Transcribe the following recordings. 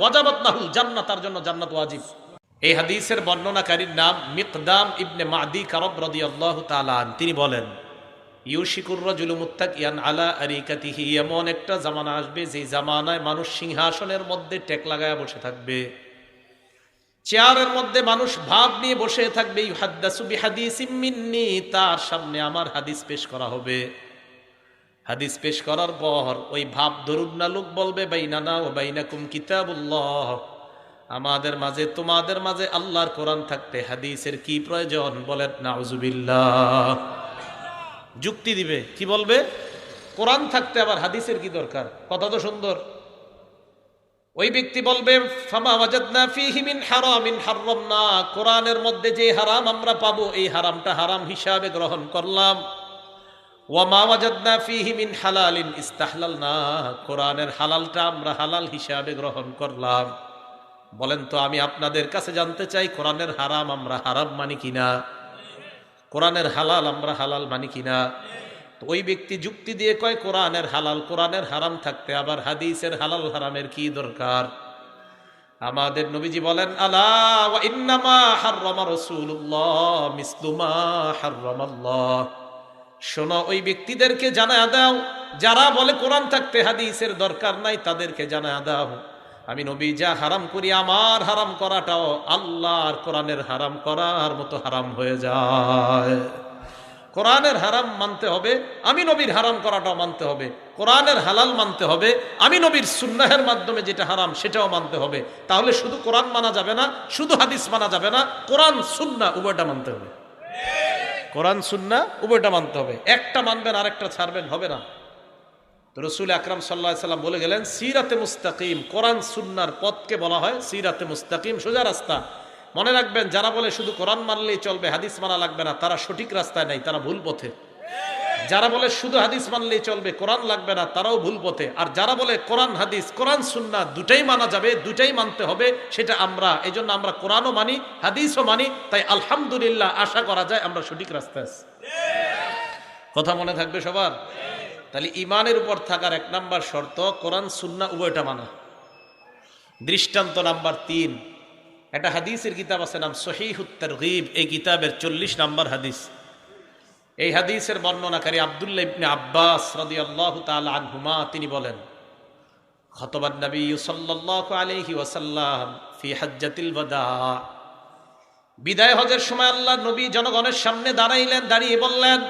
ওয়াজাবাত লাহুল জান্নাহ, তার জন্য জান্নাত ওয়াজিব। এই হাদিসের বর্ণনাকারীর নাম মিকদাম ইবনে মাদি কারব রাদিয়াল্লাহু তাআলা আন। তিনি বলেন, ইউশিকুর রাজুলু মুত্তাকিয়ান আলা আরিকাতিহি, এমন একটা জামানা আসবে যে জামানায় মানুষ সিংহাসনের মধ্যে টেক লাগায় বসে থাকবে, চেয়ারের মধ্যে মানুষ ভাব নিয়ে বসে থাকবে। ইউহাদ্দাসু বিহাদিসিম মিন্নি, তার সামনে আমার হাদিস পেশ করা হবে। হাদিস পেশ করার পর ওই ভাব ধরুন না লোক বলবে, বাইনানা ওয়া বাইনাকুম কিতাবুল্লাহ, আমাদের মাঝে তোমাদের মাঝে আল্লাহর কোরআন থাকতে হাদিসের কি প্রয়োজন? বলেন নাউজুবিল্লাহ। যুক্তি দিবে, কি বলবে? কোরআন থাকতে আবার হাদিসের কি দরকার? কথা তো সুন্দর। ওই ব্যক্তি বলবে, ফামা ওয়াজাদনা ফীহি মিন হারামিন হারামনা, কোরআনের মধ্যে যে হারাম আমরা পাবো এই হারামটা হারাম হিসাবে গ্রহণ করলাম। ওয়া মা ওয়াজাদনা ফীহি মিন হালালিন ইস্তাহলালনা, কোরআনের হালালটা আমরা হালাল হিসাবে গ্রহণ করলাম। বলেন তো, আমি আপনাদের কাছে জানতে চাই, কোরআনের হারাম আমরা হারাম মানি কিনা? কোরআনের হালাল আমরা হালাল মানি কিনা? তো ওই ব্যক্তি যুক্তি দিয়ে কয়, কোরআনের হালাল কোরআনের হারাম থাকতে আবার হাদিসের হালাল হারামের কি দরকার? আমাদের নবীজি বলেন, আলা ওয়া ইন্নামা হাররামা রাসূলুল্লাহ মিসলু মা হাররামাল্লাহ, শোনো ওই ব্যক্তিদেরকে জানায়া দাও যারা বলে কোরআন থাকতে হাদিসের দরকার নাই, তাদেরকে জানায়া দাও আমি নবী যা হারাম করি আমার হারাম করাটাও আল্লাহর কোরআনের হারাম করার মতো হারাম হয়ে যায়। কোরআনের হারাম মানতে হবে, আমি নবীর হারাম করাটাও মানতে হবে। কোরআনের হালাল মানতে হবে, আমি নবীর সুন্নাহের মাধ্যমে যেটা হারাম সেটাও মানতে হবে। তাহলে শুধু কোরআন মানা যাবে না, শুধু হাদিস মানা যাবে না, কোরআন সুন্নাহ উভয়টা মানতে হবে। কোরআন সুন্নাহ উভয়টা মানতে হবে। একটা মানবেন আরেকটা ছাড়বেন হবে না। তো রাসূল আকরাম সাল্লাল্লাহু আলাইহি সাল্লাম বলে গেলেন, সিরাতে মুস্তাকিম, কোরআন সুন্নাহর পথকে বলা হয় সিরাতে মুস্তাকিম, সোজা রাস্তা। মনে রাখবেন, যারা বলে শুধু কোরআন মানলেই চলবে হাদিস মানা লাগবে না, তারা সঠিক রাস্তায় নাই, তারা ভুল পথে। যারা বলে শুধু হাদিস মানলেই চলবে কোরআন লাগবে না, তারাও ভুল পথে। আর যারা বলে কোরআন হাদিস কোরআন সুন্নাহ দুটাই মানা যাবে, দুটাই মানতে হবে, সেটা আমরা। এই জন্য আমরা কোরআনও মানি হাদিসও মানি। তাই আলহামদুলিল্লাহ আশা করা যায় আমরা সঠিক রাস্তায় আছি। কথা মনে থাকবে সবার? তাহলে ইমানের উপর থাকার এক নাম্বার শর্ত কোরআন সুন্নাহ উভয়টা মানা। দৃষ্টান্ত নাম্বার ৩, একটা হাদিসের কিতাব আছে নাম সহিহুত তারগীব, এই কিতাবের 40 নম্বর হাদিস। এই হাদিসের বর্ণনাকারী আব্দুল্লাহ ইবনে আব্বাস রাদিয়াল্লাহু তাআলা আনহুমা, তিনি বলেন, খতবান নবী সাল্লাল্লাহু আলাইহি ওয়াসাল্লাম ফি হাজ্জাতিল ওয়াদা, বিদায় হজের সময় আল্লাহ নবী জনগণের সামনে দাঁড়াইলেন, দাঁড়িয়ে বললেন,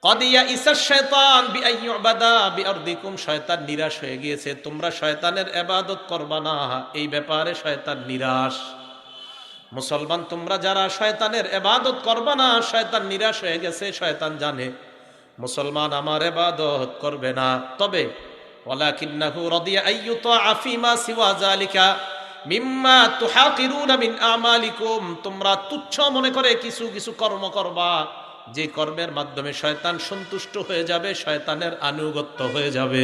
কদ ইয়াইসা শাইতান বিআইয়ুবাদা বিআরদিকুম, শয়তান নিরাশ হয়ে গিয়েছে, তোমরা শয়তানের ইবাদত করবা না, এই ব্যাপারে শয়তান নিরাশ। মুসলমান তোমরা যারা শয়তানের ইবাদত করবা না, শয়তান নিরাশ হয়ে গেছে, শয়তান জানে মুসলমান আমার ইবাদত করবে না। তবে ওয়ালাকিন্নাহু রাদিয়া আইয়ুতা ফিমা সিওয়া যালিকা মিম্মা তুহাকিরুনা মিন আমালিকুম, তোমরা তুচ্ছ মনে করে কিছু কিছু কর্ম করবা, যে কর্মের মাধ্যমে শয়তান সন্তুষ্ট হয়ে যাবে, শয়তানের আনুগত্য হয়ে যাবে।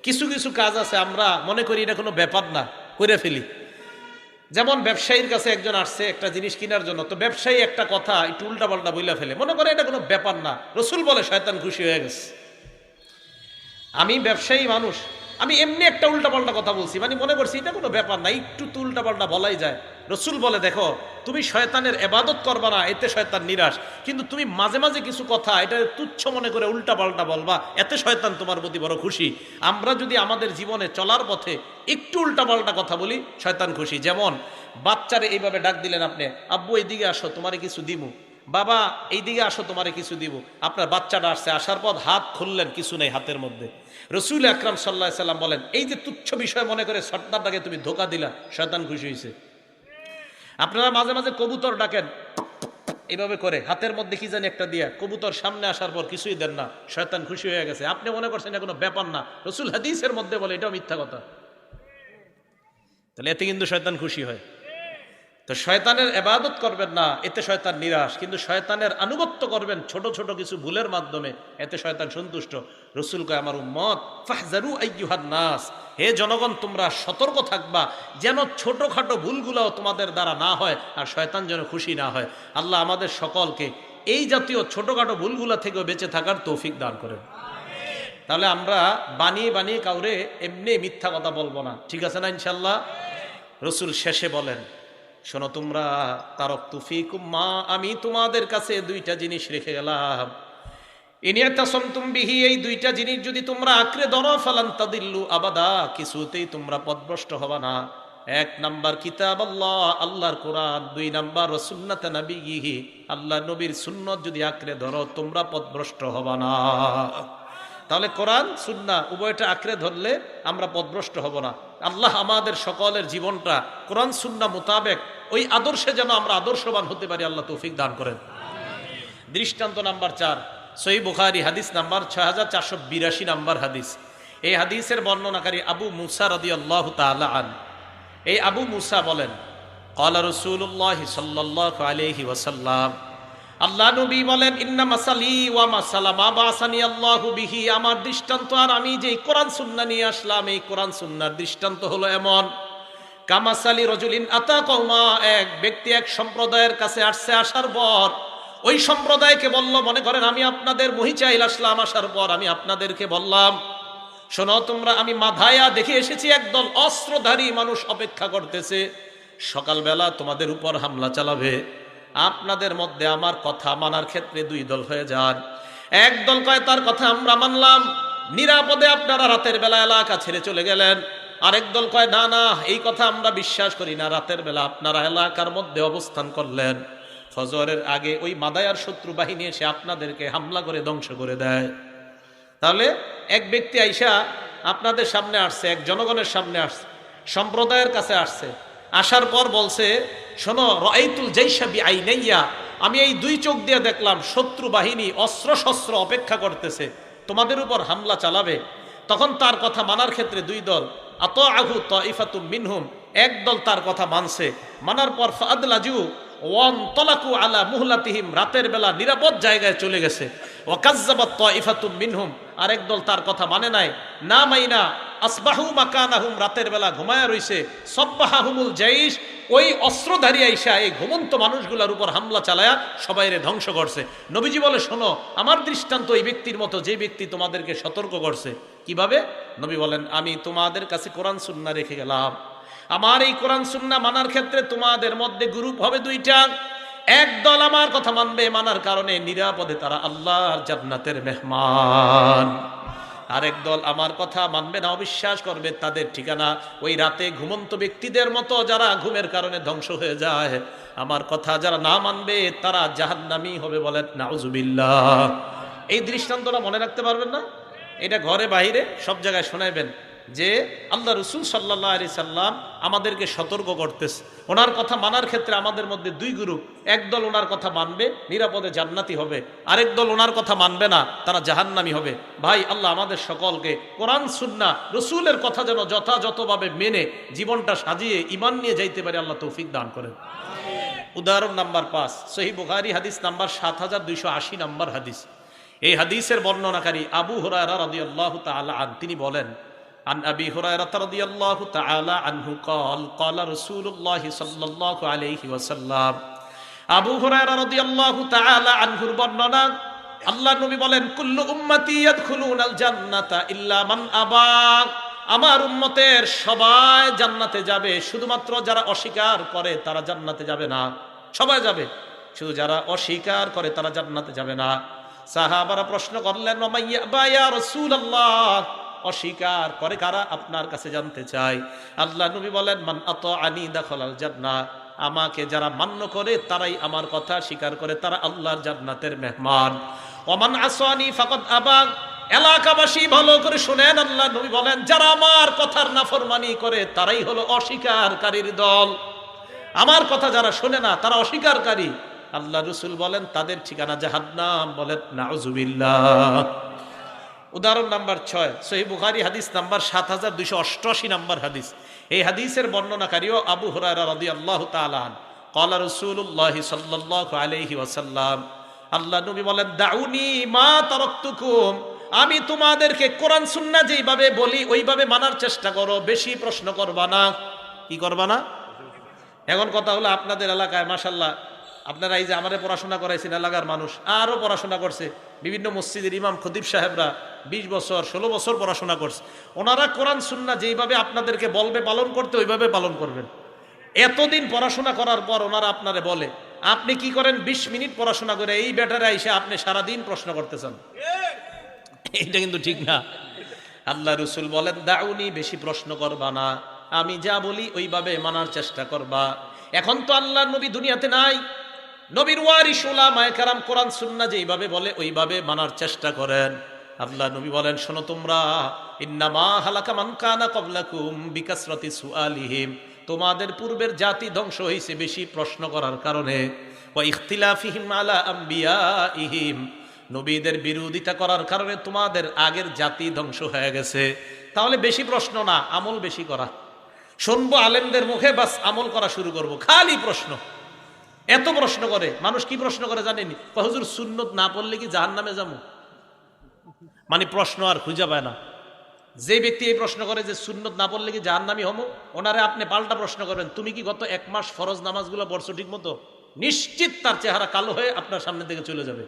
কিছু কিছু কাজ আছে আমরা মনে করি এটা কোনো ব্যাপার না, করে ফেলি। যেমন ব্যবসায়ীর কাছে একজন আসছে একটা জিনিস কেনার জন্য, তো ব্যবসায়ী একটা কথা একটু উল্টাপাল্টা বইলা ফেলে, মনে করে এটা কোনো ব্যাপার না। রাসূল বলে শয়তান খুশি হয়ে গেছে। আমি ব্যবসায়ী মানুষ, আমি এমনি একটা উল্টাপাল্টা কথা বলছি, মানে মনে করছি এটা কোনো ব্যাপার না, একটু তো উল্টাপাল্টা বলাই যায়। রাসূল বলে, দেখো তুমি শয়তানের ইবাদত করবা না, এতে শয়তান নিরাশ, কিন্তু তুমি মাঝে মাঝে কিছু কথা এটা তুচ্ছ মনে করে উল্টাপাল্টা বলবা, এতে শয়তান তোমার প্রতি বড় খুশি। আমরা যদি আমাদের জীবনে চলার পথে একটু উল্টাপাল্টা কথা বলি, শয়তান খুশি। যেমন বাচ্চারে এইভাবে ডাক দিলেন আপনি, আব্বু এইদিকে আসো তোমারে কিছু দিমু, বাবা এইদিকে আসো তোমারে কিছু দিব। আপনার বাচ্চাটা আসছে, আসার পর হাত খুললেন, কিছু নেই হাতের মধ্যে। রাসূল আকরাম সাল্লাল্লাহু আলাইহি সাল্লাম বলেন, এই যে তুচ্ছ বিষয় মনে করে সন্তানটাকে তুমি ধোকা দিলা, শয়তান খুশি হয়েছে। আপনারা মাঝে মাঝে কবুতর ডাকেন এইভাবে করে, হাতের মধ্যে কি জানি একটা দিয়া, কবুতর সামনে আসার পর কিছুই দেন না, শয়তান খুশি হয়ে গেছে। আপনি মনে করছেন এটা কোনো ব্যাপার না, রাসূল হাদিসের মধ্যে বলে এটাও মিথ্যা কথা। তাহলে এতে কিন্তু শয়তান খুশি হয়। তো শয়তানের ইবাদত করবেন না, এতে শয়তান নিরাশ, কিন্তু শয়তানের আনুগত্য করবেন ছোট ছোট কিছু ভুলের মাধ্যমে, এতে শয়তান সন্তুষ্ট। রাসূল কয়, আমার উম্মত ফাহজারু আইয়ুহান নাস, হে জনগণ তোমরা সতর্ক থাকবা যেন ছোটখাটো ভুলগুলোও তোমাদের দ্বারা না হয়, আর শয়তান যেন খুশি না হয়। আল্লাহ আমাদের সকলকে এই জাতীয় ছোটখাটো ভুলগুলো থেকেও বেঁচে থাকার তৌফিক দান করেন। তাহলে আমরা বানিয়ে বানিয়ে কাউরে এমনি মিথ্যা কথা বলবো না, ঠিক আছে না ইনশাল্লাহ? রসুল শেষে বলেন, শোনো তোমরা, তারাকতু ফীকুম মা, আমি তোমাদের কাছে দুইটা জিনিস রেখে গেলাম, ইন ইয়াতাসামতুম বিহি, এই দুইটা জিনিস যদি তোমরা আঁকড়ে ধরো, ফালান তাদিল্লু আবাদা, কিছুতেই তোমরা পথভ্রষ্ট হবা না। এক নাম্বার কিতাব আল্লাহ, আল্লাহর কোরআন, দুই নাম্বার সুন্নাত নবিয়িহি, আল্লাহ নবীর সুন্নত যদি আঁকড়ে ধরো তোমরা পথভ্রষ্ট হবা না। তাহলে কোরআন সুন্নাহ উভয়টা আঁকড়ে ধরলে আমরা পথভ্রষ্ট হব না। আল্লাহ আমাদের সকলের জীবনটা কোরআন সুন্নাহ মোতাবেক ওই আদর্শে যেন আমরা আদর্শবান হতে পারি, আল্লাহ তৌফিক দান করেন। দৃষ্টান্ত নাম্বার 4, সহিহ বুখারী হাদিস নাম্বার 6482 নাম্বার হাদিস। এই হাদিসের বর্ণনাকারী আবু মুসা রাদিয়াল্লাহু তাআলা আন। এই আবু মুসা বলেন, ক্বালা রাসূলুল্লাহ সাল্লাল্লাহু আলাইহি ওয়াসাল্লাম, আল্লাহ নবী বলেন, ইন্না মাসালি ওয়া মাসালা মা বাসানি আল্লাহু বিহি, আমার দৃষ্টান্ত আর আমি যে কোরআন সুন্নাহ নিয়ে আসলাম, এই কোরআন সুন্নাহর দৃষ্টান্ত হলো এমন, কামাসালি রজুলিন আতা কওমা, এক ব্যক্তি এক সম্প্রদায়ের কাছে আসছে, আসার পর ওই সম্প্রদায়কে বলল, মনে করেন আমি আপনাদের মহিচাইল আসলাম, আসার পর আমি আপনাদেরকে বললাম, শোনো তোমরা, আমি মাধায়া দেখে এসেছি একদল অস্ত্রধারী মানুষ অপেক্ষা করতেছে, সকালবেলা তোমাদের উপর হামলা চালাবে। আপনাদের মধ্যে আমার কথা মানার ক্ষেত্রে দুই দল হয়ে যান। এক দল কয় তার কথা আমরা মানলাম, নিরাপদে আপনারা রাতের বেলা এলাকা ছেড়ে চলে গেলেন। আরেক দল কয় না না, এই কথা আমরা বিশ্বাস করি না, রাতের বেলা আপনারা এলাকার মধ্যে অবস্থান করলেন, ফজরের আগে ওই মাদায়ার শত্রু বাহিনী এসে আপনাদেরকে হামলা করে ধ্বংস করে দেয়। তাহলে এক ব্যক্তি আইসা আপনাদের সামনে আসছে, এক জনগণের সামনে আসছে, সম্প্রদায়ের কাছে আসছে, আসার পর বলছে, শোনো, রাআইতুল জাইশা বিআইনাইয়া, আমি এই দুই চোখ দিয়ে দেখলাম শত্রু বাহিনী অস্ত্র শস্ত্র অপেক্ষা করতেছে, তোমাদের উপর হামলা চালাবে। তখন তার কথা মানার ক্ষেত্রে দুই দল, আতাআহু তাইফাতুম মিনহুম, এক দল তার কথা মানছে, মানার পর ফাআদলাজু ওয়ানতালাকু আলা মুহলাতিহিম, রাতের বেলা নিরাপদ জায়গায় চলে গেছে। ওয়াকাজ্জাবাত তাইফাতুম মিনহুম, আরেক দল তার কথা মানে নাই, না মাইনা আসবাহু মাকানাহুম, রাতের বেলা ঘুমায়া রইছে। সাব্বাহাহুমুল জাইশ, ওই অস্ত্রধারী আইসা এই ঘুমন্ত মানুষগুলোর উপর হামলা চালায়া সবাইরে ধ্বংস করছে। নবীজি বলে, শোনো, আমার দৃষ্টান্ত এই ব্যক্তির মতো, যে ব্যক্তি তোমাদেরকে সতর্ক করছে। কিভাবে? নবী বলেন, আমি তোমাদের কাছে কোরআন সুন্নাহ রেখে গেলাম, আমার এই কোরআন সুন্নাহ মানার ক্ষেত্রে তোমাদের মধ্যে গ্রুপ হবে দুইটা। এক দল আমার কথা মানবে, মানার কারণে নিরাপদে তারা আল্লাহর জান্নাতের মেহমান। আরেক দল আমার কথা মানবে না, অবিশ্বাস করবে, তাদের ঠিকানা ওই রাতে ঘুমন্ত ব্যক্তিদের মতো, যারা ঘুমের কারণে ধ্বংস হয়ে যায়। আমার কথা যারা না মানবে তারা জাহান্নামী হবে, বলেন নাউজুবিল্লাহ। এই দৃষ্টান্তটা মনে রাখতে পারবেন না? এটা ঘরে বাইরে সব জায়গায় শোনাইবেন যে আল্লাহ রসুল সাল্লাল্লাহু আলাইহি সাল্লাম আমাদেরকে সতর্ক করতেছে, ওনার কথা মানার ক্ষেত্রে আমাদের মধ্যে দুই গ্রুপ। একদল ওনার কথা মানবে, নিরাপদে জান্নাতি হবে, আরেক দল ওনার কথা মানবে না, তারা জাহান্নামী হবে। ভাই, আল্লাহ আমাদের সকলকে কোরআন সুন্নাহ রসুলের কথা যেন যথাযথভাবে মেনে জীবনটা সাজিয়ে ঈমান নিয়ে যাইতে পারে, আল্লাহ তৌফিক দান করেন। উদাহরণ নাম্বার 5, সহিহ বুখারী হাদিস নাম্বার 7280 নাম্বার হাদিস। এই হাদিসের বর্ণনাকারী আবু হুরায়রা রাদিয়াল্লাহু তাআলা আন, তিনি বলেন, عن أبي هريرة رضي الله تعالى عنه قال قال رسول الله صلى الله عليه وسلم, আবু হুরায়রা রাদিয়াল্লাহু তাআলা আনহুর বর্ণনা, আল্লাহর নবী বলেন, কুল্লু উম্মতি ইয়াদখুলুনাল জান্নাতা ইল্লা মান আবা, আমার উম্মতের সবাই জান্নাতে যাবে, শুধুমাত্র যারা অস্বীকার করে তারা জান্নাতে যাবে না। সবাই যাবে, শুধু যারা অস্বীকার করে তারা জান্নাতে যাবে না। সাহাবারা প্রশ্ন করলেন, ওয়া মাইয়াবা ইয়া রাসূলুল্লাহ, অস্বীকার করে কারা? আপনার কাছে জানতে চাই। আল্লাহ নবী বলেন, মান আতাআনি দাখালাল জান্নাহ, আমাকে যারা মান্য করে তারাই আমার কথা স্বীকার করে, তারা আল্লাহর জান্নাতের মেহমান। ওয়া মান আসানি ফাকাদ আবা, এলাকাবাসী ভালো করে শুনেন, আল্লাহ নবী বলেন, যারা আমার কথার নাফরমানি করে তারাই হলো অস্বীকারীর দল। আমার কথা যারা শোনে না তারা অস্বীকারী। আল্লাহ রাসূল বলেন, তাদের ঠিকানা জাহান্নাম, বলেন নাউজুবিল্লাহ। উদাহরণ নাম্বার 6, সহিহ বুখারী হাদিস নাম্বার 7288 নাম্বার হাদিস। এই হাদিসের বর্ণনাকারীও আবু হুরায়রা রাদিয়াল্লাহু তাআলা আন, ক্বালা রাসূলুল্লাহ সাল্লাল্লাহু আলাইহি ওয়াসাল্লাম, আল্লাহ নবী বলেন, দাউনি মা তারাকতুকুম, আমি তোমাদেরকে কোরআন সুন্নাহ যেইভাবে বলি ওইভাবে মানার চেষ্টা করো, বেশি প্রশ্ন করবা না। কি করবা না? এখন কথা হলো, আপনাদের এলাকায় মাশাআল্লাহ, আপনারা এই যে আমারে পড়াশোনা করাইছেন, এলাকার মানুষ আরো পড়াশোনা করছে, বিভিন্ন মসজিদের ইমাম খতিব সাহেবরা 20 বছর 16 বছর পড়াশোনা করছে, ওনারা কোরআন সুন্নাহ যেইভাবে আপনাদেরকে বলবে পালন করতে ওইভাবে পালন করবেন। এতদিন পড়াশোনা করার পর ওনারা আপনারে বলে, আপনি কি করেন 20 মিনিট পড়াশোনা করে এই ব্যাটারে এসে আপনি সারাদিন প্রশ্ন করতেছেন, এটা কিন্তু ঠিক না। আল্লাহ রসুল বলেন, দাউনি, বেশি প্রশ্ন করবা না, আমি যা বলি ওইভাবে মানার চেষ্টা করবা। এখন তো আল্লাহর নবী দুনিয়াতে নাই, নবীর ওয়ারিস উলামায়ে কেরাম কোরআন সুন্নাহ যেইভাবে বলে ওইভাবে মানার চেষ্টা করেন। আল্লাহ নবী বলেন, শোনো তোমরা, ইন্নামা হালাকা মান কানা ক্বাবলাকুম বিকাসরাতি সুআলিহিম, তোমাদের পূর্বের জাতি ধ্বংস হয়েছে বেশি প্রশ্ন করার কারণে, ওয়া ইখতিলাফিহিম আলা আম্বিয়াইহিম, নবীদের বিরোধিতা করার কারণে তোমাদের আগের জাতি ধ্বংস হয়ে গেছে। তাহলে বেশি প্রশ্ন না, আমল বেশি করা। শুনবো আলেমদের মুখে, বাস আমল করা শুরু করব, খালি প্রশ্ন। এত প্রশ্ন করে মানুষ, কি প্রশ্ন করে জানেনি? হুজুর সুন্নত না পড়লে কি জাহান্নামে যাবো? মানে প্রশ্ন আর খুঁজে পায় না। যে ব্যক্তি এই প্রশ্ন করে যে সুন্নত না পড়লে কি জাহান্নামী হবো, ওনারে আপনি পাল্টা প্রশ্ন করবেন, তুমি কি গত 1 মাস ফরজ নামাজগুলো পড়ছো ঠিক মতো? নিশ্চিত তার চেহারা কালো হয়ে আপনার সামনে থেকে চলে যাবে।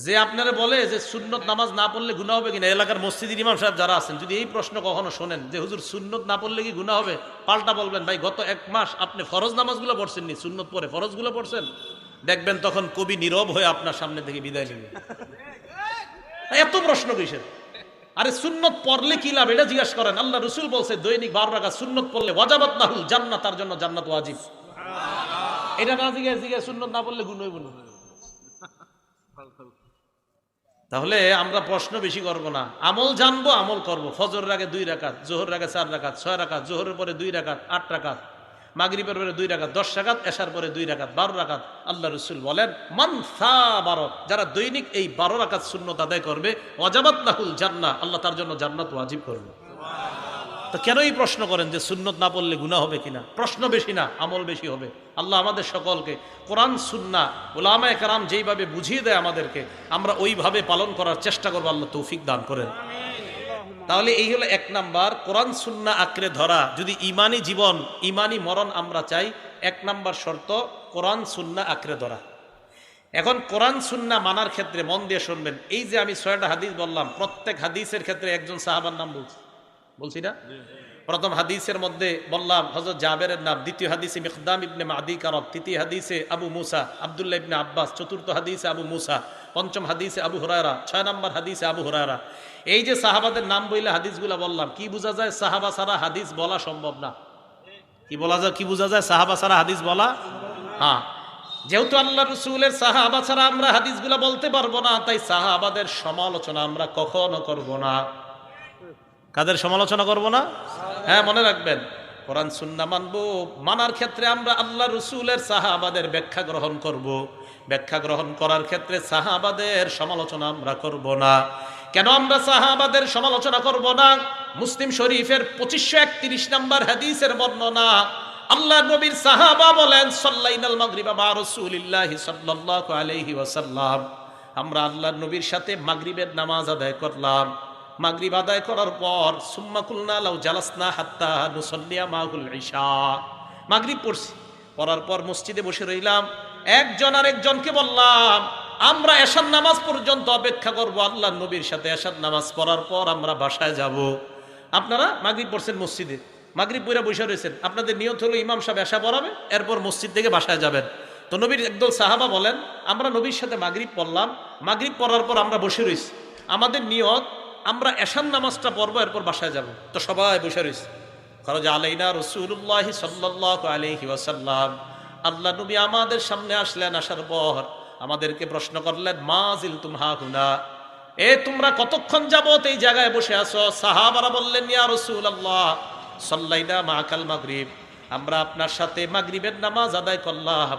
যে আপনারা বলে যে সুন্নত নামাজ না পড়লে গুনাহ হবে কিনা, এলাকার মসজিদের ইমাম সাহেব যারা আছেন, যদি এই প্রশ্ন কখনো শোনেন যে হুজুর সুন্নত না পড়লে কি গুনাহ হবে, পাল্টা বলবেন, ভাই গত 1 মাস আপনি ফরজ নামাজগুলো পড়ছেন নি, সুন্নত পড়ে ফরজগুলো পড়ছেন? দেখবেন তখন কবি নীরব হয়ে আপনার সামনে থেকে বিদায় নেবে। এত প্রশ্ন কিসের? আরে সুন্নত পড়লে কি লাভ এটা জিজ্ঞাসা করেন। আল্লাহ রসুল বলছে দৈনিক 12 রাকাত সুন্নত পড়লে ওয়াজাবাত লাহুল জান্নাত, তার জন্য জান্নাত ওয়াজিব। এটা না জিজ্ঞাসা সুন্নত না পড়লে গুনাহ হইব না। তাহলে আমরা প্রশ্ন বেশি করব না, আমল জানবো, আমল করব। ফজরের আগে 2 রাকাত, জোহরের আগে 4 রাকাত, 6 রাকাত, জোহরের পরে 2 রাকাত, 8 রাকাত, মাগরিবের পরে 2 রাকাত, 10 রাকাত, এশার পরে 2 রাকাত, 12 রাকাত। আল্লাহ রাসূল বলেন, মান সাবারা, যারা দৈনিক এই 12 রাকাত সুন্নত আদায় করবে, ওয়াজাবাত লাহুল জান্নাহ, আল্লাহ তার জন্য জান্নাত ওয়াজিব করবে। তো কেন এই প্রশ্ন করেন যে সুন্নত না পড়লে গুনাহ হবে কিনা? প্রশ্ন বেশি না, আমল বেশি হবে। আল্লাহ আমাদের সকলকে কোরআন সুন্নাহ উলামায়ে কেরাম যেইভাবে বুঝিয়ে দেয় আমাদেরকে, আমরা ওইভাবে পালন করার চেষ্টা করবো। আল্লাহ তৌফিক দান করেন। তাহলে এই হলো 1 নাম্বার, কোরআন সুন্নাহ আঁকড়ে ধরা। যদি ইমানি জীবন, ইমানি মরণ আমরা চাই, 1 নাম্বার শর্ত কোরআন সুন্নাহ আঁকড়ে ধরা। এখন কোরআন সুন্নাহ মানার ক্ষেত্রে মন দিয়ে শুনবেন, এই যে আমি 6টা হাদিস বললাম, প্রত্যেক হাদিসের ক্ষেত্রে একজন সাহাবার নাম বলছি না? প্রথম হাদিসের মধ্যে বললাম হযরত জাবেরের নাম, দ্বিতীয় হাদিসে মিকদাম ইবনে মাদি কারব, তৃতীয় হাদিসে আবু মুসা আব্দুল্লাহ ইবনে আব্বাস, চতুর্থ হাদিসে আবু মুসা, পঞ্চম হাদিসে আবু হুরায়রা, 6 নম্বর হাদিসে আবু হুরায়রা। এই যে সাহাবাদের নাম বইলে হাদিসগুলো বললাম, কি বোঝা যায়? সাহাবা ছাড়া হাদিস বলা সম্ভব না। কি বলা যায়? কি বোঝা যায়? সাহাবা ছাড়া হাদিস বলা। হ্যাঁ, যেহেতু আল্লাহ রসুলের সাহাবা ছাড়া আমরা হাদিসগুলো বলতে পারবো না, তাই সাহাবাদের সমালোচনা আমরা কখনো করব না। কাদের সমালোচনা করব না? হ্যাঁ, মনে রাখবেন, কোরআন সুন্নাহ মানবো, মানার ক্ষেত্রে আমরা আল্লাহ রসুলের সাহাবাদের ব্যাখ্যা গ্রহণ করব। ব্যাখ্যা গ্রহণ করার ক্ষেত্রে সাহাবাদের সমালোচনা আমরা করব না। কেন আমরা সাহাবাদের সমালোচনা করব না? মুসলিম শরীফের 2531 নম্বর হাদিসের বর্ণনা, আল্লাহ নবীর সাহাবা বলেন, সাল্লাইনাল মাগরিবা মা রাসূলিল্লাহি সাল্লাল্লাহু আলাইহি ওয়াসাল্লাম, আমরা আল্লাহর নবীর সাথে মাগরিবের নামাজ আদায় করলাম। মাগরিব আদায় করার পর সুম্মা কুলনা লাউ জালাসনা হাত্তা নুসাল্লিয়া মাহুল ইশা, মাগরিব পড়ছি, পড়ার পর মসজিদে বসে রইলাম, একজন আরেকজনকে বললাম আমরা এশার নামাজ পর্যন্ত অপেক্ষা করব, আল্লাহর নবীর সাথে এশার নামাজ পড়ার পর আমরা বাসায় যাব। আপনারা মাগরিব পড়ছেন মসজিদে, মাগরিব পড়ে বসে রয়েছেন, আপনাদের নিয়ত হলো ইমাম সাহেব এশা পড়াবে, এরপর মসজিদ থেকে বাসায় যাবেন। তো নবীর একদল সাহাবা বলেন, আমরা নবীর সাথে মাগরিব পড়লাম, মাগরিব পড়ার পর আমরা বসে রয়েছি, আমাদের নিয়ত আমরা এশার নামাজটা পড়বো, এরপর বাসায় যাব। তো সবাই বসে রয়েছে। খরজা আলাইনা রাসূলুল্লাহি সাল্লাল্লাহু আলাইহি ওয়াসাল্লাম, আল্লাহ নবী আমাদের সামনে আসলেন, আসার পর আমাদেরকে প্রশ্ন করলেন, মা জিলতুম হাহুনা, তোমরা কতক্ষণ যাবত এই জায়গায় বসে আছো? সাহাবারা বললেন, ইয়া রাসূলুল্লাহ সাল্লাইনা মাকাল মাগরিব, আমরা আপনার সাথে মাগরিবের নামাজ আদায় করলাম,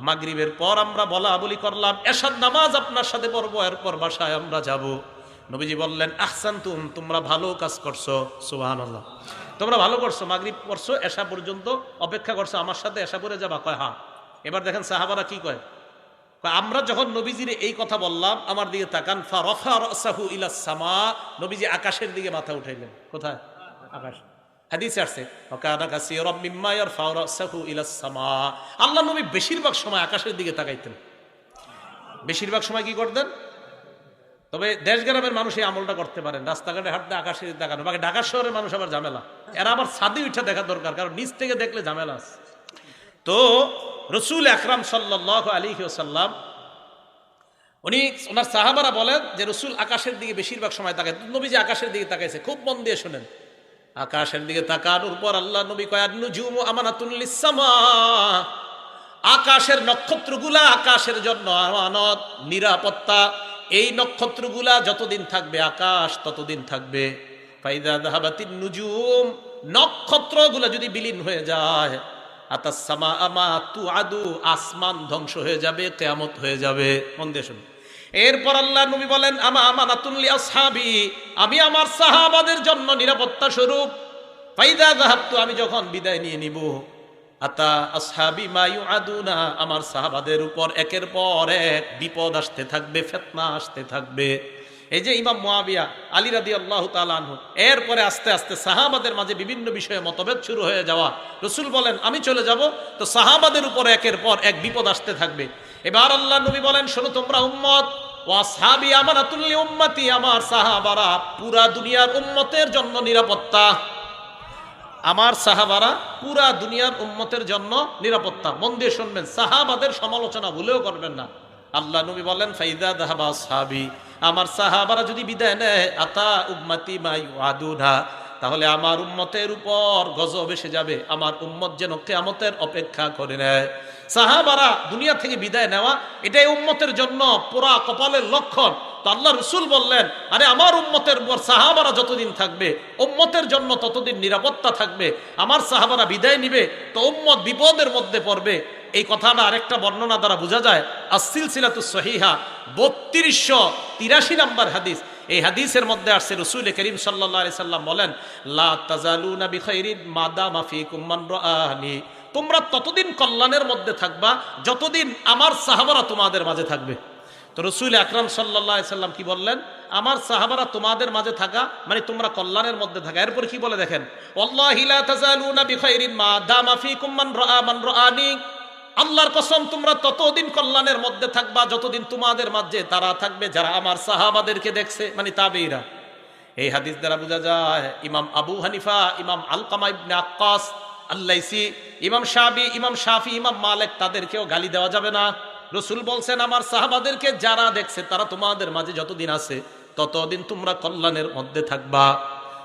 মাগরিবের পর আমরা বলা বলি করলাম, এশার নামাজ আপনার সাথে পড়বো, এরপর বাসায় আমরা যাব। নবীজি বললেন, আহসানতুম, তোমরা ভালো কাজ করছো, সুবহানাল্লাহ, তোমরা ভালো করছো, মাগরিব পড়ছো, এশা পর্যন্ত অপেক্ষা করছো, আমার সাথে এশা পড়ে যাবা। কয় হ্যাঁ। এবার দেখেন সাহাবারা কি কয়, আমরা যখন নবীজির এই কথা বললাম, আমার দিকে তাকান, ফারাফা রাসাহু ইলাস সামা, নবীজি আকাশের দিকে মাথা উঠাইলেন। কোথায়? আকাশ। হাদিসে আসছে, ওয়াকানা কাসীরাম মিম্মা ইয়ারফাউ রাসাহু ইলাস সামা, আল্লাহ নবী বেশিরভাগ সময় আকাশের দিকে তাকাইতেন। বেশিরভাগ সময় কি করতেন? তবে দেশ গ্রামের মানুষ এই আমলটা করতে পারেন, রাস্তাঘাটে হাঁটতে আকাশের দিকে তাকানো। বাকি ঢাকা শহরের মানুষ আবার ঝামেলা, এরা আবার ছাদে উঠে দেখা দরকার, কারণ নিচ থেকে দেখলে ঝামেলা আছে। তো রসুল আকরাম সাল্লাল্লাহু আলাইহি ওয়াসাল্লাম ওনার সাহাবারা বলেন যে রসুল আকাশের দিকে বেশিরভাগ সময় তাকায়। নবীজি আকাশের দিকে তাকাইছে, খুব মন দিয়ে শুনেন। আকাশের দিকে তাকানোর পর আল্লাহ নবী কয় আন-নুজুমু আমানাতুল লিস-সামা, আকাশের নক্ষত্রগুলা আকাশের জন্য আমানত, নিরাপত্তা। এই নক্ষত্রগুলা যতদিন থাকবে আকাশ ততদিন থাকবে। ফাইদা যাহাবাতিন নুজুম, নক্ষত্রগুলা যদি বিলীন হয়ে যায়, আতাস সামা আমা তুআদু, আসমান ধ্বংস হয়ে যাবে, কিয়ামত হয়ে যাবে। মন দিয়ে শুনুন। এরপর আল্লাহ নবী বলেন আমা আমানাতুন লি আসহাবি, আমি আমার সাহাবাদের জন্য নিরাপত্তা স্বরূপ। ফাইদা যাহাবতু, আমি যখন বিদায় নিয়ে নিব, আতা আসহাবি মা ইউআদুনা, আমার সাহাবাদের উপর একের পর এক বিপদ আসতে থাকবে, ফিতনা আসতে থাকবে। এই যে ইমাম মুয়াবিয়া আলী রাদিয়াল্লাহু তাআলা আনহু, এরপরে আস্তে আস্তে সাহাবাদের মাঝে বিভিন্ন বিষয়ে মতভেদ শুরু হয়ে যাওয়া। রাসূল বলেন আমি চলে যাব, তো সাহাবাদের উপর একের পর এক বিপদ আসতে থাকবে। এবার আল্লাহ নবী বলেন শোনো তোমরা উম্মত, ওয়া আসহাবি আমানাতুল লি উম্মতি, আমার সাহাবারা পুরা দুনিয়ার উম্মতের জন্য নিরাপত্তা। আমার সাহাবারা পুরা দুনিয়ার উম্মতের জন্য নিরাপত্তা। মন দিয়ে শুনবেন, সাহাবাদের সমালোচনা ভুলেও করবেন না। আল্লাহ নবী বলেন ফাইদা যাহাবা আসহাবি, আমার সাহাবারা যদি বিদায় নেয়, আতা উম্মতি মা ইউআদুনা, তাহলে আমার উম্মতের উপর গজব এসে যাবে, আমার উম্মত যেন কিয়ামতের অপেক্ষা করে নেয়। সাহাবারা দুনিয়া থেকে বিদায় নেওয়া, এটাই উম্মতের জন্য পুরা কপালের লক্ষণ। তো আল্লাহ রসুল বললেন আরে আমার উম্মতের উপর সাহাবারা যতদিন থাকবে, উম্মতের জন্য ততদিন নিরাপত্তা থাকবে। আমার সাহাবারা বিদায় নিবে তো উম্মত বিপদের মধ্যে পড়বে। এই কথাটা আরেকটা বর্ণনা দ্বারা বোঝা যায়। আস-সিলসিলাতুস সহিহা 3283 নম্বর হাদিস। এই হাদিসের মধ্যে আসছে রাসূল করিম সাল্লাল্লাহু আলাইহি সাল্লাম বলেন লা তাজালুনা বিখাইরিন মা দামা ফীকুম মান রাআনি, তোমরা ততদিন কল্যাণের মধ্যে থাকবা যতদিন আমার সাহাবারা তোমাদের মাঝে থাকবে। তো রাসূল আকরাম সাল্লাল্লাহু আলাইহি সাল্লাম কি বললেন? আমার সাহাবারা তোমাদের মাঝে থাকা মানে তোমরা কল্যাণের মধ্যে থাকা। এরপর কি বলে দেখেন, ওয়াল্লাহি লা তাজালুনা বিখাইরিন মা দামা ফীকুম মান রাআনি, আল্লাহর কসম তোমরা ততদিন কল্যাণের মধ্যে থাকবা যতদিন তোমাদের মাঝে তারা থাকবে যারা আমার সাহাবাদেরকে দেখছে, মানে তাবেঈরা। এই হাদিস দ্বারা বোঝা যায় ইমাম আবু হানিফা, ইমাম আলকামা ইবনে আক্কাস আল-লাইসি, ইমাম শাফি, ইমাম মালিক, তাদেরকেও গালি দেওয়া যাবে না। রাসূল বলছেন আমার সাহাবাদেরকে যারা দেখছে তারা তোমাদের মাঝে যতদিন আছে ততদিন তোমরা কল্যাণের মধ্যে থাকবা।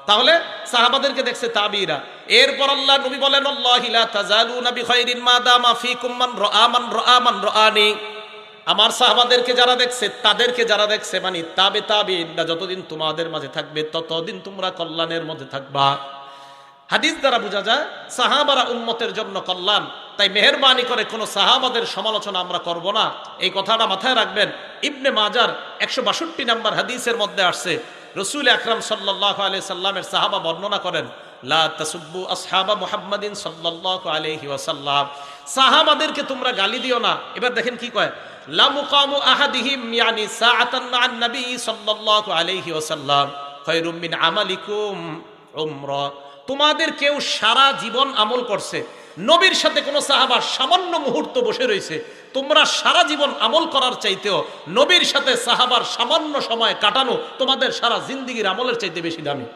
তাহলে সাহাবাদেরকে দেখছে তাবেঈরা। এরপর আল্লাহ নবী বলেন আল্লাহি লা তাজালুনা বিখাইরিন মা দামা ফীকুম মান রাআনি, আমার সাহাবাদেরকে যারা দেখছে তাদেরকে যারা দেখছে মানে তাবেঈনরা যতদিন তোমাদের মাঝে থাকবে ততদিন তোমরা কল্যাণের মধ্যে থাকবা। হাদিস দ্বারা বোঝা যায় সাহাবারা উম্মতের জন্য কল্যাণ। তাই মেহেরবানি করে কোন সাহাবাদের সমালোচনা আমরা করব না, এই কথাটা মাথায় রাখবেন। ইবনে মাজার 162 নম্বর হাদিসের মধ্যে আসছে রাসূল আকরাম সাল্লাল্লাহু আলাইহি সাল্লামের সাহাবা বর্ণনা করেন লা তাসুব্বু আসহাবা মুহাম্মাদিন সাল্লাল্লাহু আলাইহি ওয়াসাল্লাম, সাহাবাদেরকে তোমরা গালি দিও না। এবার দেখেন কি কয়, লা মুকামু আহাদিহিম ইয়ানি সাআতান মা'আন নবী সাল্লাল্লাহু আলাইহি ওয়াসাল্লাম খায়রুম মিন আমালিকুম উমরা, তোমাদের কেউ সারা জীবন আমল করছে, নবীর সাথে কোন সাহাবা সামান্য মুহূর্ত বসে রয়েছে, তোমরা সারা জীবন আমল করার চাইতেও নবীর সাথে সাহাবার সামান্য সময় কাটানো তোমাদের সারা জিন্দেগীর আমলের চাইতে বেশি দামি।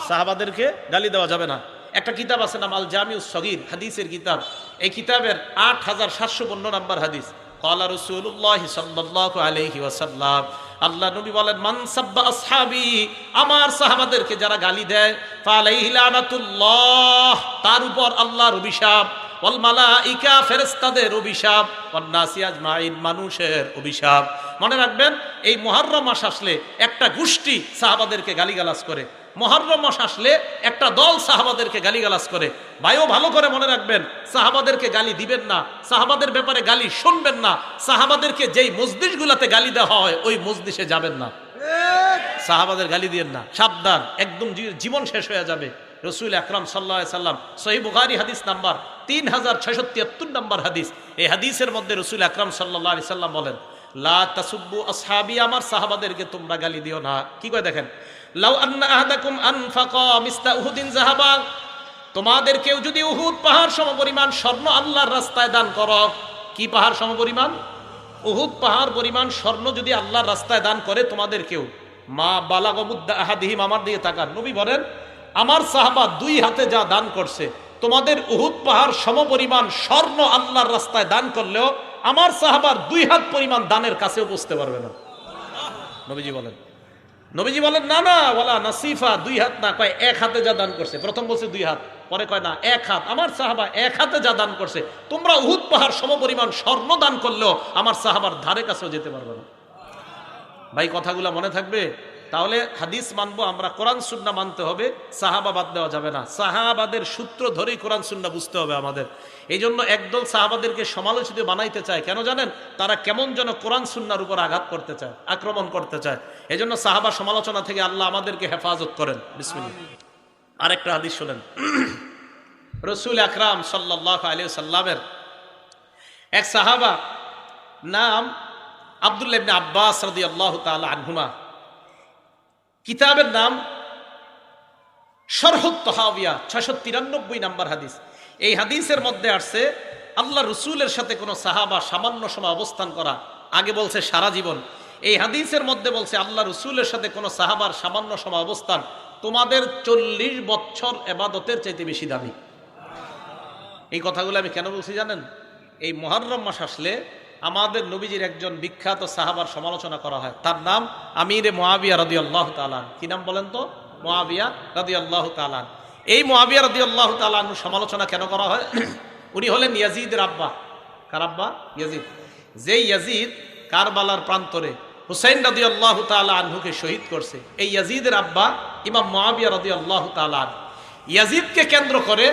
সাহাবাদেরকে গালি দেওয়া যাবে না। একটা কিতাব আছে নাম আল জামিউস সগীর, হাদিসের কিতাব। এই কিতাবের 8752 নম্বর হাদিস, ক্বালা রাসূলুল্লাহ সাল্লাল্লাহু আলাইহি ওয়াসাল্লাম, আল্লাহ নবী বলেন মান সাব্বা আসহাবি, আমার সাহাবাদেরকে যারা গালি দেয় ফালাইহি লানাতুল্লাহ, তার উপর আল্লাহর অভিশাপ, ওয়াল মালাইকা, ফেরেশতাদের অভিশাপ, ওয়ান নাসি আজমাইন, মানুষের অভিশাপ। মনে রাখবেন এই মুহররম মাস আসলে একটা গোষ্ঠী সাহাবাদেরকে গালিগালাজ করে, মুহররম মাস আসলে একটা দল সাহাবাদেরকে গালিগালাজ করে। ভাইও ভালো করে মনে রাখবেন, সাহাবাদেরকে গালি দিবেন না, সাহাবাদের ব্যাপারে গালি শুনবেন না, সাহাবাদেরকে যেই মজলিসগুলোতে গালি দেওয়া হয় ওই মজলিসে যাবেন না, সাহাবাদের গালি দিয়েন না, সাবধান, একদম জীবন শেষ হয়ে যাবে। রাসূল আকরাম সাল্লাল্লাহু আলাইহি সাল্লাম, সহিহ বুখারী হাদিস নাম্বার 3673 নম্বর হাদিস। এই হাদিসের মধ্যে রাসূল আকরাম সাল্লাল্লাহু আলাইহি সাল্লাম বলেন লা তাসুব্বু আসহাবি, আমার সাহাবাদেরকে তোমরা গালি দিও না। কি কয় দেখেন, লাউ আন্না আহাদাকুম আনফাকা মিসলা উহুদিন যাহাবা, তোমাদের কেউ যদি উহুদ পাহাড় সমপরিমাণ স্বর্ণ আল্লাহর রাস্তায় দান করো, কি পাহাড় সমপরিমাণ? উহুদ পাহাড় পরিমাণ স্বর্ণ যদি আল্লাহর রাস্তায় দান করে তোমাদের কেউ, মা বালাগমুদ্দা আহাদিহিম, আমার দিকে তাকান, নবী বলেন আমার সাহাবা 2 হাতে যা দান করছে, তোমাদের উহুদ পাহাড় সমপরিমাণ স্বর্ণ আল্লাহর রাস্তায় দান করলেও আমার সাহাবার 2 হাত পরিমাণ দানের কাছেও পৌঁছতে পারবে না। নবীজি বলেন না না, ওয়ালা নাসিফা, 2 হাত না, কয় 1 হাতে যা দান করছে। প্রথম বলছে 2 হাত, পরে কয় না 1 হাত। আমার সাহাবা 1 হাতে যা দান করছে, তোমরা উহুদ পাহাড় সমপরিমাণ স্বর্ণ দান করলেও আমার সাহাবার ধারে কাছেও যেতে পারবে না। ভাই কথাগুলো মনে থাকবে। তাহলে হাদিস মানবো আমরা, কোরআন সুন্নাহ মানতে হবে, সাহাবা বাদ দেওয়া যাবে না। সাহাবাদের সূত্র ধরেই কোরআন সুন্নাহ বুঝতে হবে আমাদের। এই জন্য একদল সাহাবাদেরকে সমালোচিত বানাইতে চায়, কেন জানেন? তারা কেমন যেন কোরআন সুন্নাহর উপর আঘাত করতে চায়, আক্রমণ করতে চায়। এই জন্য সাহাবা সমালোচনা থেকে আল্লাহ আমাদেরকে হেফাজত করেন। বিসমিল্লাহ। আরেকটা হাদিস শুনেন। রাসূল আকরাম সাল্লাল্লাহু আলাইহি সাল্লামের এক সাহাবা, নাম আব্দুল্লাহ ইবনে আব্বাস রাদিয়াল্লাহু তাআলা আনহুমা, কিতাবের নাম শরহুত তাহাবিয়া, 693 নম্বর হাদিস। এই হাদিসের মধ্যে আসছে আল্লাহ রসুলের সাথে কোনো সাহাবা সামান্য সময় অবস্থান করা, আগে বলছে সারা জীবন। এই হাদিসের মধ্যে বলছে আল্লাহ রসুলের সাথে কোনো সাহাবার সামান্য সময় অবস্থান তোমাদের 40 বছর ইবাদতের চাইতে বেশি দামি। এই কথাগুলো আমি কেন বলছি জানেন? এই মুহররম মাস আসলে আমাদের নবীজির একজন বিখ্যাত সাহাবার সমালোচনা করা হয়, তার নাম আমিরে মুআবিয়া রাদিয়াল্লাহু তাআলা। কি নাম বলেন তো? মুআবিয়া রাদিয়াল্লাহু তাআলা। এই মুআবিয়া রাদিয়াল্লাহু তাআলা সমালোচনা কেন করা হয়? উনি হলেন ইয়াজিদের আব্বা। কার আব্বা? ইয়াজিদ। যেই ইয়াজিদ কারবালার প্রান্তরে হুসাইন রাদিয়াল্লাহু তাআলা আনহুকে শহীদ করছে, এই ইয়াজিদের আব্বা ইমাম মুআবিয়া রাদিয়াল্লাহু তাআলা। ইয়াজিদকে কেন্দ্র করে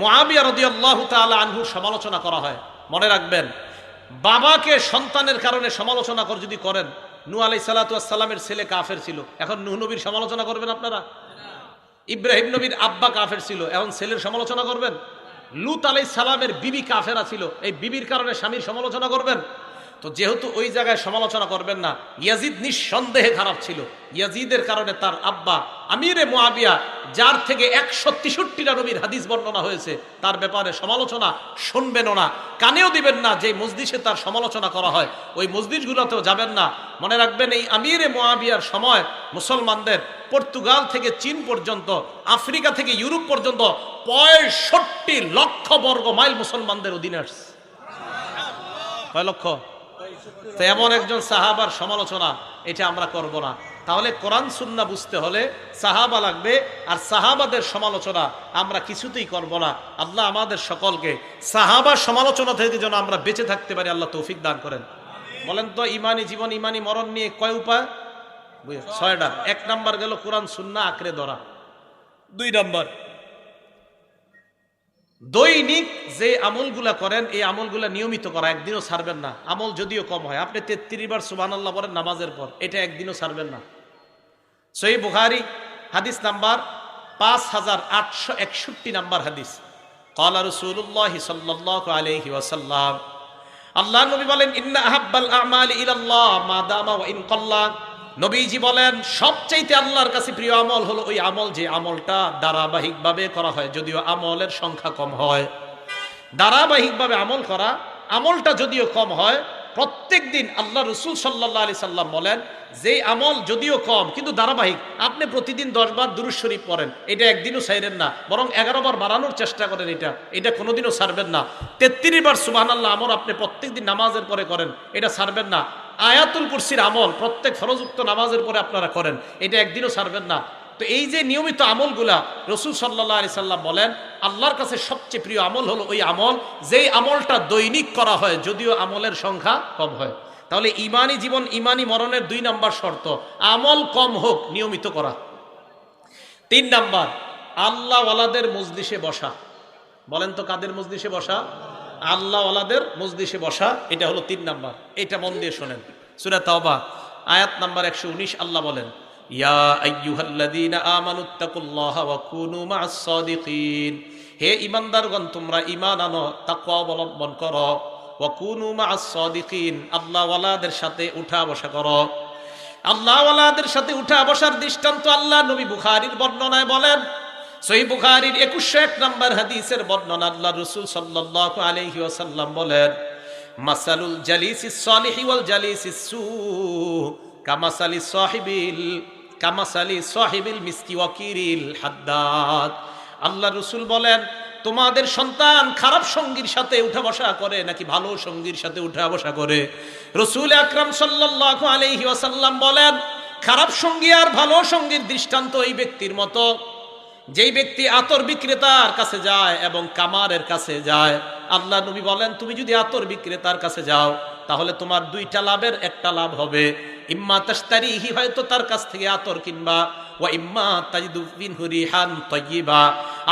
মুআবিয়া রাদিয়াল্লাহু তাআলা আনহুর সমালোচনা করা হয়। মনে রাখবেন, বাবাকে সন্তানের কারণে সমালোচনা যদি করেন, নূহ আলাইহিস সালাতু ওয়াস সালামের ছেলে কাফের ছিল, এখন নূহ নবীর সমালোচনা করবেন আপনারা? ইব্রাহিম নবীর আব্বা কাফের ছিল, এখন ছেলের সমালোচনা করবেন? লূত আলাইহিস সালামের বিবি কাফেরা ছিল, এই বিবির কারণে স্বামীর সমালোচনা করবেন? তো যেহেতু ওই জায়গায় সমালোচনা করবেন না, ইয়াজিদ নিঃসন্দেহে খারাপ ছিল, ইয়াজিদের কারণে তার আব্বা আমিরে মুআবিয়া, যার থেকে 163টা নবীর হাদিস বর্ণনা হয়েছে, তার ব্যাপারে সমালোচনা শুনবেনও না, কানেও দিবেন না। যে মজলিসে তার সমালোচনা করা হয় ওই মজলিসগুলোতেও যাবেন না। মনে রাখবেন, এই আমিরে মুআবিয়ার সময় মুসলমানদের পর্তুগাল থেকে চীন পর্যন্ত, আফ্রিকা থেকে ইউরোপ পর্যন্ত 65 লক্ষ বর্গ মাইল মুসলমানদের অধীনে আসছে। কয় লক্ষ? তো এমন একজন সাহাবার সমালোচনা এটা আমরা করব না। তাহলে কোরআন সুন্নাহ বুঝতে হলে সাহাবা লাগবে, আর সাহাবাদের সমালোচনা আমরা কিছুতেই করব না। আল্লাহ আমাদের সকলকে সাহাবার সমালোচনা থেকে যেন আমরা বেঁচে থাকতে পারি, আল্লাহ তৌফিক দান করেন। বলেন তো, ইমানি জীবন ইমানি মরণ নিয়ে কয় উপায়? 6টা। 1 নাম্বার গেল কোরআন সুন্নাহ আঁকড়ে ধরা। 2 নাম্বার, দৈনিক যে আমলগুলা করেন এই আমলগুলা নিয়মিত করা, একদিনও ছাড়বেন না। আমল যদিও কম হয়, আপনি 33 বার সুবহানাল্লাহ বলেন নামাজের পর, এটা একদিনও ছাড়বেন না। সহিহ বুখারী হাদিস নাম্বার 5861 নাম্বার হাদিস। ক্বালা রাসূলুল্লাহ সাল্লাল্লাহু আলাইহি ওয়াসাল্লাম, আল্লাহর নবী বলেন, ইন্না আহাব্বাল আমালি ইলাল্লাহ মা দামা ওয়া ইন কাল্লা। নবীজি বলেন, সবচাইতে আল্লাহর কাছে প্রিয় আমল হলো ওই আমল যে আমলটা ধারাবাহিকভাবে করা হয়, যদিও আমলের সংখ্যা কম হয়। ধারাবাহিকভাবে আমল করা, আমলটা যদিও কম হয়, প্রত্যেক দিন আল্লাহ রসুল সাল্লাল্লাহু আলাইহি সাল্লাম বলেন, যে আমল যদিও কম কিন্তু ধারাবাহিক, আপনি প্রতিদিন 10 বার দুরূদ শরীফ পড়েন, এটা একদিনও ছাড়বেন না, বরং 11 বার বাড়ানোর চেষ্টা করেন, এটা কোনোদিনও ছাড়বেন না। 33 বার সুবহানাল্লাহ আমল আপনি প্রত্যেকদিন নামাজের পরে করেন, এটা ছাড়বেন না। আয়াতুল কুরসির আমল প্রত্যেক ফরজউক্ত নামাজের পরে আপনারা করেন, এটা একদিনও ছাড়বেন না। তো এই যে নিয়মিত আমলগুলা, রাসূল সাল্লাল্লাহু আলাইহি সাল্লাম বলেন, আল্লাহর কাছে সবচেয়ে প্রিয় আমল হলো ওই আমল যেই আমলটা দৈনিক করা হয়, যদিও আমলের সংখ্যা কম হয়। তাহলে ইমানি জীবন ইমানি মরণের 2 নাম্বার শর্ত, আমল কম হোক, নিয়মিত করা। 3 নাম্বার, আল্লাহ ওয়ালাদের মজলিসে বসা। বলেন তো, কাদের মজলিসে বসা? আল্লাহ ওয়ালাদের মজলিসে বসা, এটা হলো 3 নাম্বার। এটা মন দিয়ে শোনেন। সূরা তাওবা আয়াত নাম্বার 119 আল্লাহ বলেন, ইয়া আইয়ুহাল্লাযীনা আমানুত্তাকুল্লাহা ওয়া কুনু মা'আস সাদিকিন। হে ঈমানদারগণ, তোমরা ঈমান আনো, তাকওয়া অবলম্বন করো। ওয়া কুনু মা'আস সাদিকিন, আল্লাহ ওয়ালাদের সাথে উঠা বসা করো। আল্লাহ ওয়ালাদের সাথে উঠা বসার দৃষ্টান্ত আল্লাহ নবী বুখারীর বর্ণনায় বলেন। সহিহ বুখারীর 2101 নম্বর হাদিসের বর্ণনা, আল্লাহ রাসূল সাল্লাল্লাহু আলাইহি ওয়াসাল্লাম বলেন, মাসালুল জালিসিস সালিহি ওয়াল জালিসিস সু কামাসালি সাহিবিল মিসকি ওয়াকিরিল হাদ্দাদ। আল্লাহ রাসূল বলেন, তোমাদের সন্তান খারাপ সঙ্গীর সাথে উঠা বসা করে নাকি ভালো সঙ্গীর সাথে উঠা বসা করে? রাসূল আকরাম সাল্লাল্লাহু আলাইহি ওয়াসাল্লাম বলেন, খারাপ সঙ্গী আর ভালো সঙ্গীর দৃষ্টান্ত এই ব্যক্তির মতো, যেই ব্যক্তি আতর বিক্রেতার কাছে যায় এবং কামারের কাছে যায়। আল্লাহ নবী বলেন, তুমি যদি আতর বিক্রেতার কাছে যাও তাহলে তোমার দুইটা লাভের একটা লাভ হবে, ইম্মা তাশতারিহি, হয়তো তার কাছ থেকে আতর কিনবা, ওয়া ইম্মা তাজিদু মিনহু রিহান তাইয়্যিবা।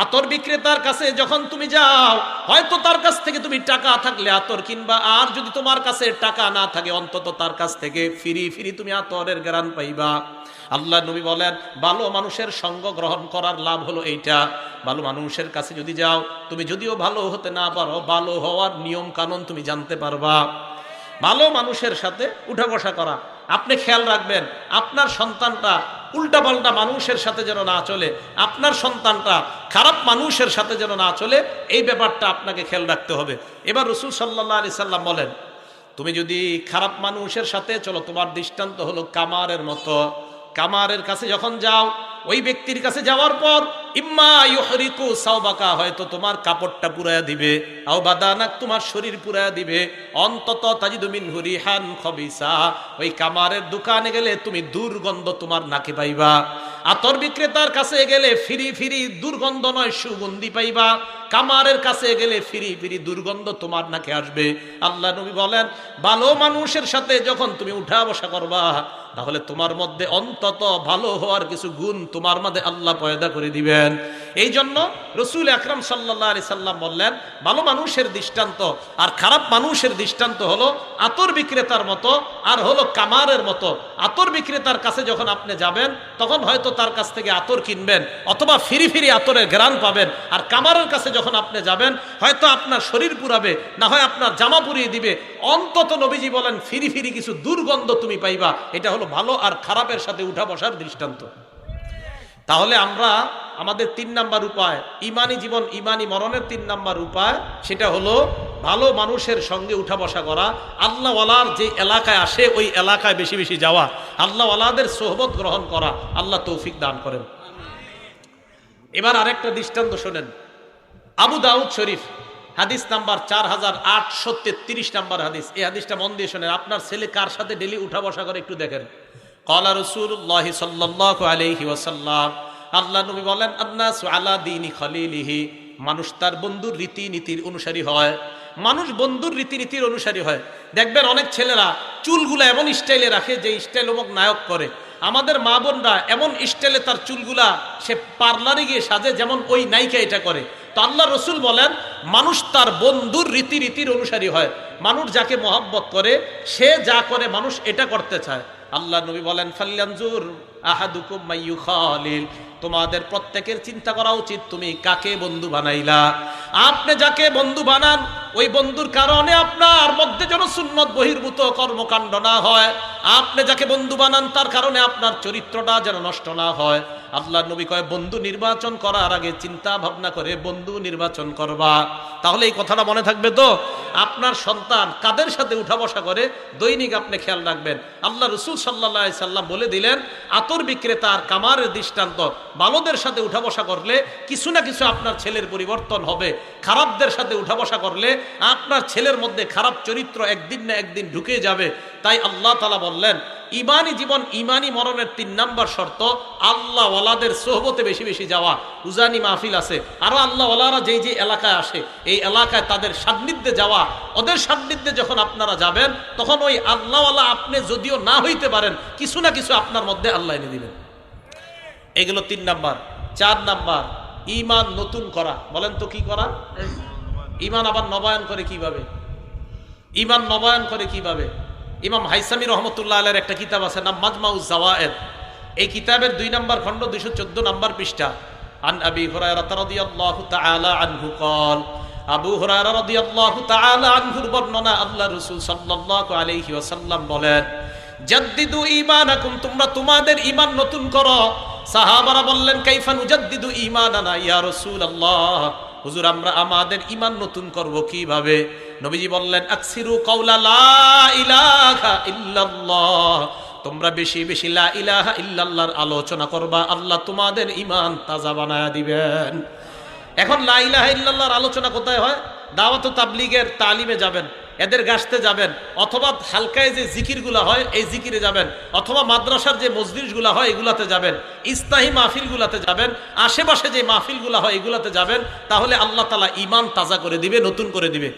আতর বিক্রেতার কাছে যখন তুমি যাও, হয়তো তার কাছ থেকে তুমি টাকা থাকলে আতর কিনবা, আর যদি তোমার কাছে টাকা না থাকে অন্তত তার কাছ থেকে ফ্রি তুমি আতরের ঘ্রাণ পাইবা। আল্লাহ নবী বলেন, ভালো মানুষের সঙ্গ গ্রহণ করার লাভ হলো এইটা। ভালো মানুষের কাছে যদি যাও, তুমি যদিও ভালো হতে না পারো, ভালো হওয়ার নিয়ম কানুন তুমি জানতে পারবা। ভালো মানুষের সাথে উঠা বসা করা। আপনি খেয়াল রাখবেন, আপনার সন্তানটা উল্টাপাল্টা মানুষের সাথে যেন না চলে, আপনার সন্তানটা খারাপ মানুষের সাথে যেন না চলে, এই ব্যাপারটা আপনাকে খেয়াল রাখতে হবে। এবার রাসূল সাল্লাল্লাহু আলাইহি সাল্লাম বলেন, তুমি যদি খারাপ মানুষের সাথে চলো, তোমার দৃষ্টান্ত হলো কামারের মতো। কামারের কাছে যখন যাও, ওই ব্যক্তির কাছে যাওয়ার পর ইম্মা ইউহরিকু সাওবাকা, হয়তো তোমার কাপড়টা পুরায়া দিবে, আও বাদানাক, তোমার শরীর পুরায়া দিবে, অন্তত তাজিদু মিনহু রিহান খবিসা, ওই কামারের দোকানে গেলে তুমি দুর্গন্ধ তোমার নাকে পাইবা। আতর বিক্রেতার কাছে গেলে ফিরি দুর্গন্ধ নয়, সুগন্ধি পাইবা। কামারের কাছে গেলে ফিরি দুর্গন্ধ তোমার নাকে আসবে। আল্লাহ নবী বলেন, ভালো মানুষের সাথে যখন তুমি উঠা বসা করবা, তাহলে তোমার মধ্যে অন্তত ভালো হওয়ার কিছু গুণ তোমার মধ্যে আল্লাহ পয়দা করে দিবেন। এই জন্য রাসূল আকরাম সাল্লাল্লাহু আলাইহি সাল্লাম বললেন, ভালো মানুষের দৃষ্টান্ত আর খারাপ মানুষের দৃষ্টান্ত হলো আতর বিক্রেতার মতো আর হলো কামারের মতো। আতর বিক্রেতার কাছে যখন আপনি যাবেন, তখন হয়তো তার কাছ থেকে আতর কিনবেন অথবা ফিরি আতরের ঘ্রাণ পাবেন। আর কামারের কাছে যখন আপনি যাবেন, হয়তো আপনার শরীর পুরাবে, না হয় আপনার জামা পুড়িয়ে দিবে, অন্তত নবীজি বলেন ফিরি কিছু দুর্গন্ধ তুমি পাইবা। এটা হলো ভালো আর খারাপের সাথে উঠা বসার দৃষ্টান্ত। তাহলে আমরা আমাদের 3 নাম্বার উপায়, ইমানি জীবন ইমানি মরণের 3 নাম্বার উপায়, সেটা হলো ভালো মানুষের সঙ্গে উঠা বসা করা। আল্লাহওয়ালার যে এলাকায় আসে ওই এলাকায় বেশি বেশি যাওয়া, আল্লাহওয়ালাদের সোহবত গ্রহণ করা। আল্লাহ তৌফিক দান করেন। এবার আরেকটা দৃষ্টান্ত শোনেন। আবু দাউদ শরীফ হাদিস নাম্বার 4833 নাম্বার হাদিস। এই হাদিসটা মন দিয়ে শোনেন। আপনার ছেলে কার সাথে ডেলি উঠা বসা করে একটু দেখেন। ক্বালা রাসূলুল্লাহি সাল্লাল্লাহু আলাইহি ওয়াসাল্লাম, আল্লাহ নবী বলেন, আন্নাসু আলা দীনি খলিলিহি, মানুষ তার বন্ধুর রীতিনীতির অনুসারী হয়। মানুষ বন্ধুর রীতিনীতির অনুসারী হয়। দেখবেন অনেক ছেলেরা চুলগুলা এমন স্টাইলে রাখে যে স্টাইল অমুক নায়ক করে। আমাদের মা বোনরা এমন স্টাইলে তার চুলগুলা সে পার্লারে গিয়ে সাজে যেমন ওই নায়িকা এটা করে। তো আল্লাহ রসুল বলেন, মানুষ তার বন্ধুর রীতিনীতির অনুসারী হয়। মানুষ যাকে মহব্বত করে, সে যা করে মানুষ এটা করতে চায়। আল্লাহ নবী বলেন, ফাল্যানজুর আহাদুকুম মাইয়ুখালিল, তোমাদের প্রত্যেকের চিন্তা করা উচিত তুমি কাকে বন্ধু বানাইলা। আপনি যাকে বন্ধু বানান, ওই বন্ধুর কারণে আপনার মধ্যে যেন সুন্নত বহির্ভূত কর্মকাণ্ড না হয়। আপনি যাকে বন্ধু বানান তার কারণে আপনার চরিত্রটা যেন নষ্ট না হয়। আল্লাহ নবী কয়, বন্ধু নির্বাচন করার আগে চিন্তা ভাবনা করে বন্ধু নির্বাচন করবা। তাহলে এই কথাটা মনে থাকবে তো। আপনার সন্তান কাদের সাথে উঠা বসা করে দৈনিক আপনি খেয়াল রাখবেন। আল্লাহ রাসূল সাল্লাল্লাহু আলাইহি সাল্লাম বলে দিলেন, আতর বিক্রেতা আর কামারের দৃষ্টান্ত। ভালোদের সাথে উঠা বসা করলে কিছু না কিছু আপনার ছেলের পরিবর্তন হবে। খারাপদের সাথে উঠা বসা করলে আপনার ছেলের মধ্যে খারাপ চরিত্র একদিন না একদিন ঢুকে যাবে। তাই আল্লাহ তাআলা বললেন, ইমানি জীবন ইমানি মরণের 3 নাম্বার শর্ত আল্লাহ ওয়ালাদের সোহবতে বেশি বেশি যাওয়া। উজানি মাহফিল আছে, আরো আল্লাহ ওয়ালারা যেই যে এলাকায় আসে, এই এলাকায় তাদের সান্নিধ্যে যাওয়া। ওদের সান্নিধ্যে যখন আপনারা যাবেন, তখন ওই আল্লাহ ওয়ালা আপনি যদিও না হইতে পারেন, কিছু না কিছু আপনার মধ্যে আল্লাহ এনে দিবেন। এগুলো 3 নাম্বার। 4 নাম্বার, ঈমান নতুন করা। বলেন তো কি করা? ঈমান আবার নবায়ন করে কিভাবে? ঈমান নবায়ন করে কিভাবে? ইমাম হাইসামি রহমতুল্লাহ আলাইহির একটা কিতাব আছে, নাম মাজমাউজ জাওয়ায়েদ। এই কিতাবের 2 নম্বর খণ্ড 214 নম্বর পৃষ্ঠা। আন আবি হুরায়রা রাদিয়াল্লাহু তাআলা আনহু قال, আবু হুরায়রা রাদিয়াল্লাহু তাআলা আনহুর বর্ণনা, আল্লাহ রাসূল সাল্লাল্লাহু আলাইহি ওয়াসাল্লাম বলেন, জাদ্দিদু ঈমানাকুম, তোমরা তোমাদের ঈমান নতুন করো। সাহাবারা বললেন, কাইফা নুজাদ্দিদু ঈমানানা ইয়া রাসূলুল্লাহ, হুজুর আমরা আমাদের ঈমান নতুন করব কিভাবে? নবীজি বললেন আকসিরু কাউলা লা ইলাহা ইল্লাল্লাহ, তোমরা বেশি বেশি লা ইলাহা ইল্লাল্লাহর আলোচনা করবা, আল্লাহ তোমাদের ঈমান তাজা বানায়া দিবেন। এখন লা ইলাহা ইল্লাল্লাহর আলোচনা কোথায় হয়? দাওয়াত ও তাবলীগের তালিমে যাবেন, এদের গাছতে যাবেন, অথবা হালকায় যে জিকিরগুলা হয় এই জিকিরে যাবেন, অথবা মাদ্রাসার যে মজলিসগুলা হয় এগুলাতে যাবেন, ইসলাহি মাহফিলগুলাতে যাবেন, আশেপাশে যে মাহফিলগুলা হয় এগুলাতে যাবেন। তাহলে আল্লাহ তাআলা ঈমান তাজা করে দিবে, নতুন করে দিবে।